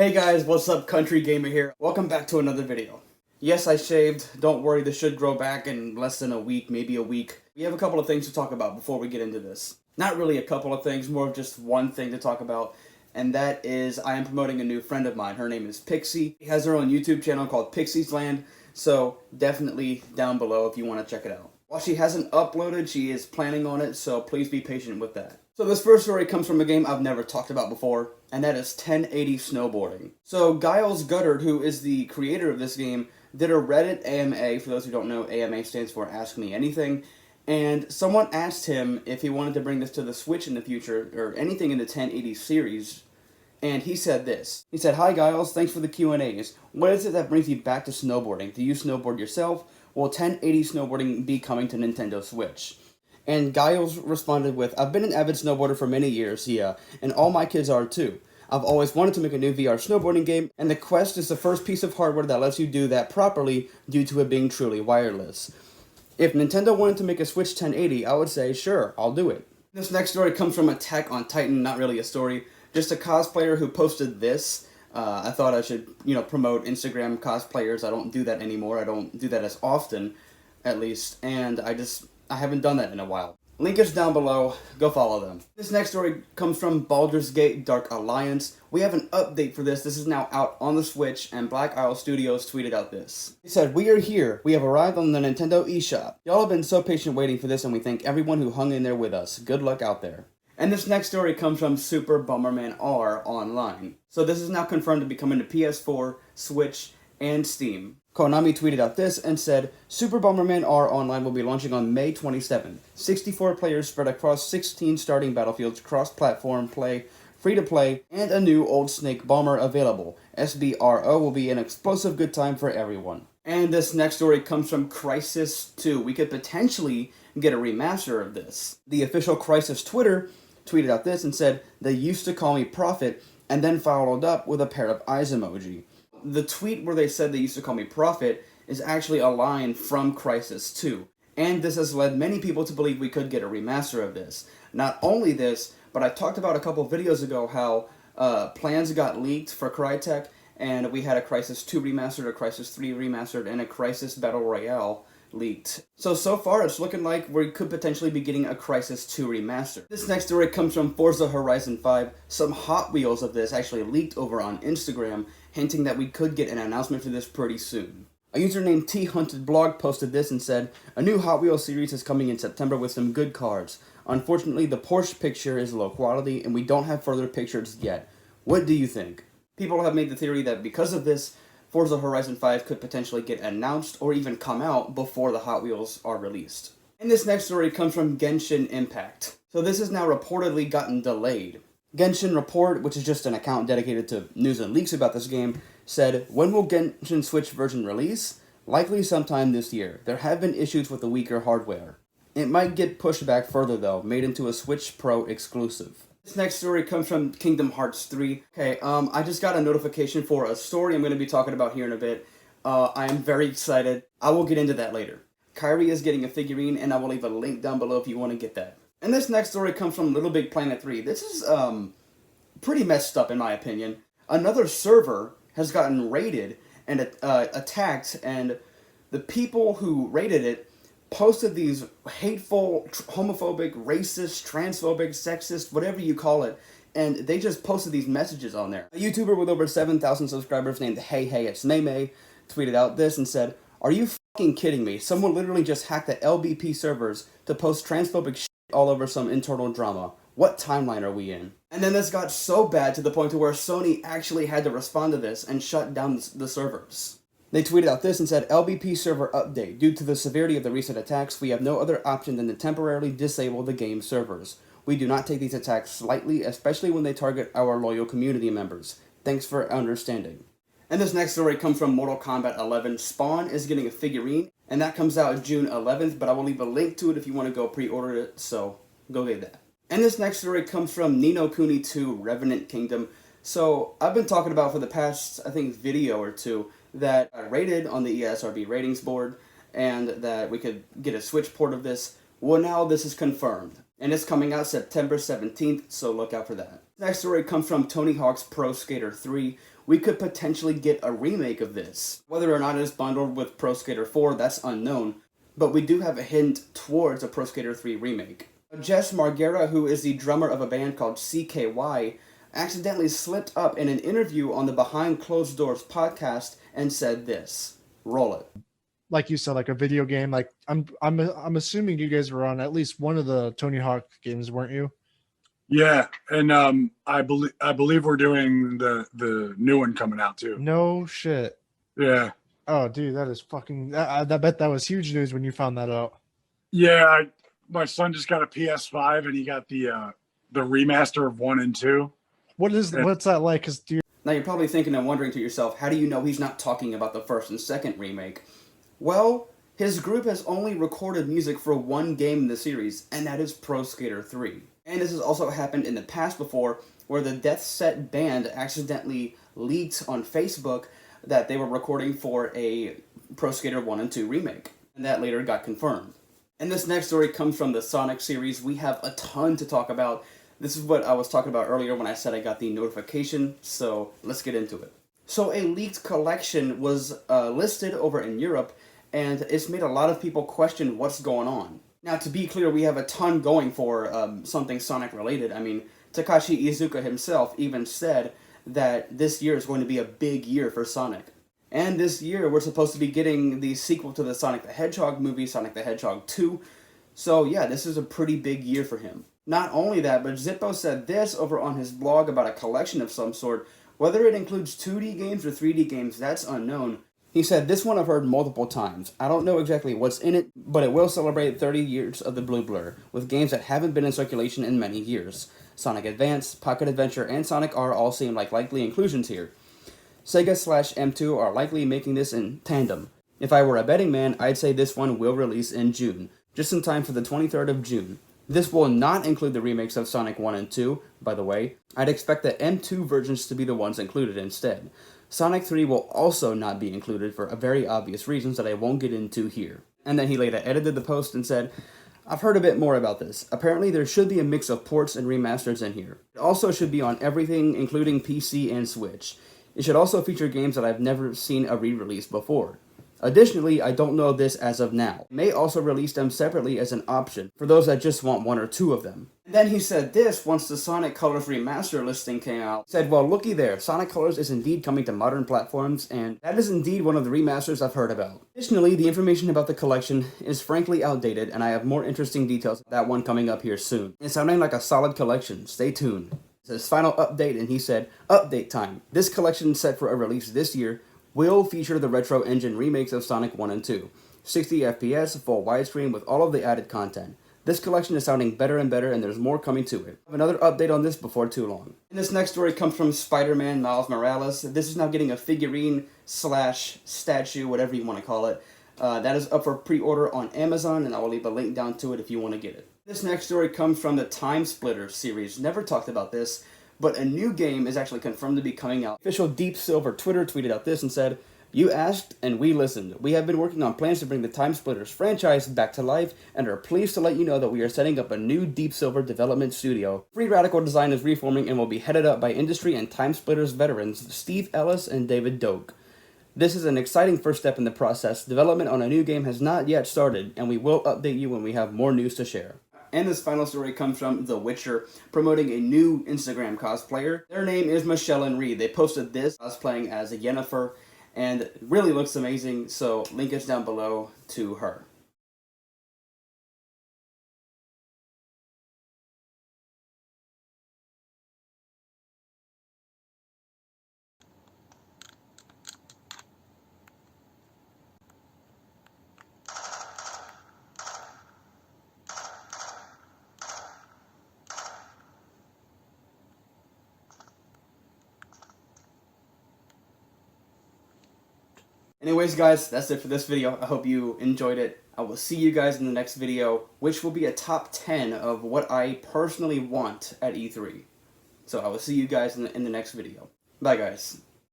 Hey guys, what's up? Country Gamer here. Welcome back to another video. Yes, I shaved. Don't worry, this should grow back in less than a week, maybe a week. We have a couple of things to talk about before we get into this. Not really a couple of things, more of just one thing to talk about, and that is I am promoting a new friend of mine. Her name is Pixie. She has her own YouTube channel called Pixies Land, so definitely down below if you want to check it out. While she hasn't uploaded, she is planning on it, so please be patient with that. So this first story comes from a game I've never talked about before, and that is 1080 snowboarding. So Giles Guttard, who is the creator of this game, did a Reddit AMA. For those who don't know, AMA stands for Ask Me Anything. And someone asked him if he wanted to bring this to the Switch in the future, or anything in the 1080 series. And he said this. He said, "Hi Giles, thanks for the Q&As. What is it that brings you back to snowboarding? Do you snowboard yourself? Will 1080 snowboarding be coming to Nintendo Switch?" And Giles responded with, "I've been an avid snowboarder for many years, yeah, and all my kids are too. I've always wanted to make a new VR snowboarding game, and the Quest is the first piece of hardware that lets you do that properly due to it being truly wireless. If Nintendo wanted to make a Switch 1080, I would say, sure, I'll do it." This next story comes from Attack on Titan, not really a story, just a cosplayer who posted this. I thought I should, promote Instagram cosplayers. I don't do that anymore. I don't do that as often, at least, and I haven't done that in a while. Link is down below. Go follow them. This next story comes from Baldur's Gate Dark Alliance. We have an update for this. This is now out on the Switch, and Black Isle Studios tweeted out this. He said, "We are here. We have arrived on the Nintendo eShop. Y'all have been so patient waiting for this, and we thank everyone who hung in there with us. Good luck out there." And this next story comes from Super Bomberman R Online. So this is now confirmed to be coming to PS4, Switch, and Steam. Konami tweeted out this and said, "Super Bomberman R Online will be launching on May 27. 64 players spread across 16 starting battlefields, cross-platform play, free-to-play, and a new Old Snake Bomber available. SBRO will be an explosive good time for everyone." And this next story comes from Crysis 2. We could potentially get a remaster of this. The official Crysis Twitter tweeted out this and said, "They used to call me Prophet," and then followed up with a pair of eyes emoji. The tweet where they said they used to call me Prophet is actually a line from Crysis 2. And this has led many people to believe we could get a remaster of this. Not only this, but I talked about a couple videos ago how plans got leaked for Crytek, and we had a Crysis 2 remastered, a Crysis 3 remastered, and a Crysis Battle Royale leaked. So far it's looking like we could potentially be getting a Crysis 2 remaster. This next story comes from Forza Horizon 5. Some Hot Wheels of this actually leaked over on Instagram, hinting that we could get an announcement for this pretty soon. A user named THuntedBlog posted this and said, "A new Hot Wheels series is coming in September with some good cars. Unfortunately, the Porsche picture is low quality and we don't have further pictures yet. What do you think?" People have made the theory that because of this, Forza Horizon 5 could potentially get announced or even come out before the Hot Wheels are released. And this next story comes from Genshin Impact. So this has now reportedly gotten delayed. Genshin Report, which is just an account dedicated to news and leaks about this game, said, "When will Genshin Switch version release? Likely sometime this year. There have been issues with the weaker hardware. It might get pushed back further though, made into a Switch Pro exclusive." This next story comes from Kingdom Hearts 3. Okay, I just got a notification for a story I'm going to be talking about here in a bit. I am very excited. I will get into that later. Kairi is getting a figurine, and I will leave a link down below if you want to get that. And this next story comes from Little Big Planet 3. This is, pretty messed up in my opinion. Another server has gotten raided and attacked, and the people who raided it posted these hateful, homophobic, racist, transphobic, sexist, whatever you call it, and they just posted these messages on there. A YouTuber with over 7,000 subscribers named Hey It's May tweeted out this and said, "Are you fucking kidding me? Someone literally just hacked the LBP servers to post transphobic shit all over some internal drama. What timeline are we in?" And then this got so bad to the point to where Sony actually had to respond to this and shut down the servers. They tweeted out this and said, "LBP server update. Due to the severity of the recent attacks, we have no other option than to temporarily disable the game servers. We do not take these attacks lightly, especially when they target our loyal community members. Thanks for understanding." And this next story comes from Mortal Kombat 11. Spawn is getting a figurine, and that comes out June 11th, but I will leave a link to it if you want to go pre-order it, so go get that. And this next story comes from Ni no Kuni 2 Revenant Kingdom. So I've been talking about for the past, I think, video or two, that I rated on the ESRB ratings board, and that we could get a Switch port of this. Well, now this is confirmed. and it's coming out September 17th, so look out for that. Next story comes from Tony Hawk's Pro Skater 3. We could potentially get a remake of this. Whether or not it is bundled with Pro Skater 4, that's unknown, but we do have a hint towards a Pro Skater 3 remake. Jess Margera, who is the drummer of a band called CKY, accidentally slipped up in an interview on the Behind Closed Doors podcast and said this. Roll it. Like you said, like a video game. Like I'm assuming you guys were on at least one of the Tony Hawk games, weren't you? Yeah, and I believe we're doing the new one coming out too. No shit. Yeah. Oh, dude, that is fucking. I bet that was huge news when you found that out. Yeah, my son just got a PS5 and he got the remaster of 1 and 2. What's that like? Because now you're probably thinking and wondering to yourself, how do you know he's not talking about the first and second remake? Well, his group has only recorded music for one game in the series, and that is Pro Skater 3. And this has also happened in the past before, where the Death Set band accidentally leaked on Facebook that they were recording for a Pro Skater 1 and 2 remake, and that later got confirmed. And this next story comes from the Sonic series. We have a ton to talk about. This is what I was talking about earlier when I said I got the notification, so let's get into it. So a leaked collection was listed over in Europe, and it's made a lot of people question what's going on. Now, to be clear, we have a ton going for something Sonic related. I mean, Takashi Iizuka himself even said that this year is going to be a big year for Sonic. And this year, we're supposed to be getting the sequel to the Sonic the Hedgehog movie, Sonic the Hedgehog 2. So yeah, this is a pretty big year for him. Not only that, but Zippo said this over on his blog about a collection of some sort. Whether it includes 2D games or 3D games, that's unknown. He said, this one I've heard multiple times. I don't know exactly what's in it, but it will celebrate 30 years of the Blue Blur, with games that haven't been in circulation in many years. Sonic Advance, Pocket Adventure, and Sonic R all seem like likely inclusions here. Sega/M2 are likely making this in tandem. If I were a betting man, I'd say this one will release in June, just in time for the 23rd of June. This will not include the remakes of Sonic 1 and 2, by the way. I'd expect the M2 versions to be the ones included instead. Sonic 3 will also not be included for very obvious reasons that I won't get into here. And then he later edited the post and said, I've heard a bit more about this. Apparently there should be a mix of ports and remasters in here. It also should be on everything, including PC and Switch. It should also feature games that I've never seen a re-release before. Additionally, I don't know this as of now. It may also release them separately as an option, for those that just want one or two of them. And then he said this once the Sonic Colors Remaster listing came out. He said, well, looky there, Sonic Colors is indeed coming to modern platforms, and that is indeed one of the remasters I've heard about. Additionally, the information about the collection is frankly outdated, and I have more interesting details about that one coming up here soon. It's sounding like a solid collection. Stay tuned. It's his final update, and he said, update time. This collection set for a release this year will feature the retro engine remakes of Sonic 1 and 2. 60 FPS, full widescreen with all of the added content. This collection is sounding better and better, and there's more coming to it. I have another update on this before too long. And this next story comes from Spider-Man Miles Morales. This is now getting a figurine / statue, whatever you want to call it. That is up for pre-order on Amazon, and I will leave a link down to it if you want to get it. This next story comes from the TimeSplitters series. Never talked about this, but a new game is actually confirmed to be coming out. Official Deep Silver Twitter tweeted out this and said, you asked and we listened. We have been working on plans to bring the TimeSplitters franchise back to life and are pleased to let you know that we are setting up a new Deep Silver development studio. Free Radical Design is reforming and will be headed up by industry and TimeSplitters veterans Steve Ellis and David Doak. This is an exciting first step in the process. Development on a new game has not yet started, and we will update you when we have more news to share. And this final story comes from The Witcher, promoting a new Instagram cosplayer. Their name is Michelle and Reed. They posted this cosplaying as Yennefer, and it really looks amazing, so link is down below to her. Anyways, guys, that's it for this video. I hope you enjoyed it. I will see you guys in the next video, which will be a top 10 of what I personally want at E3. So I will see you guys in the next video. Bye, guys.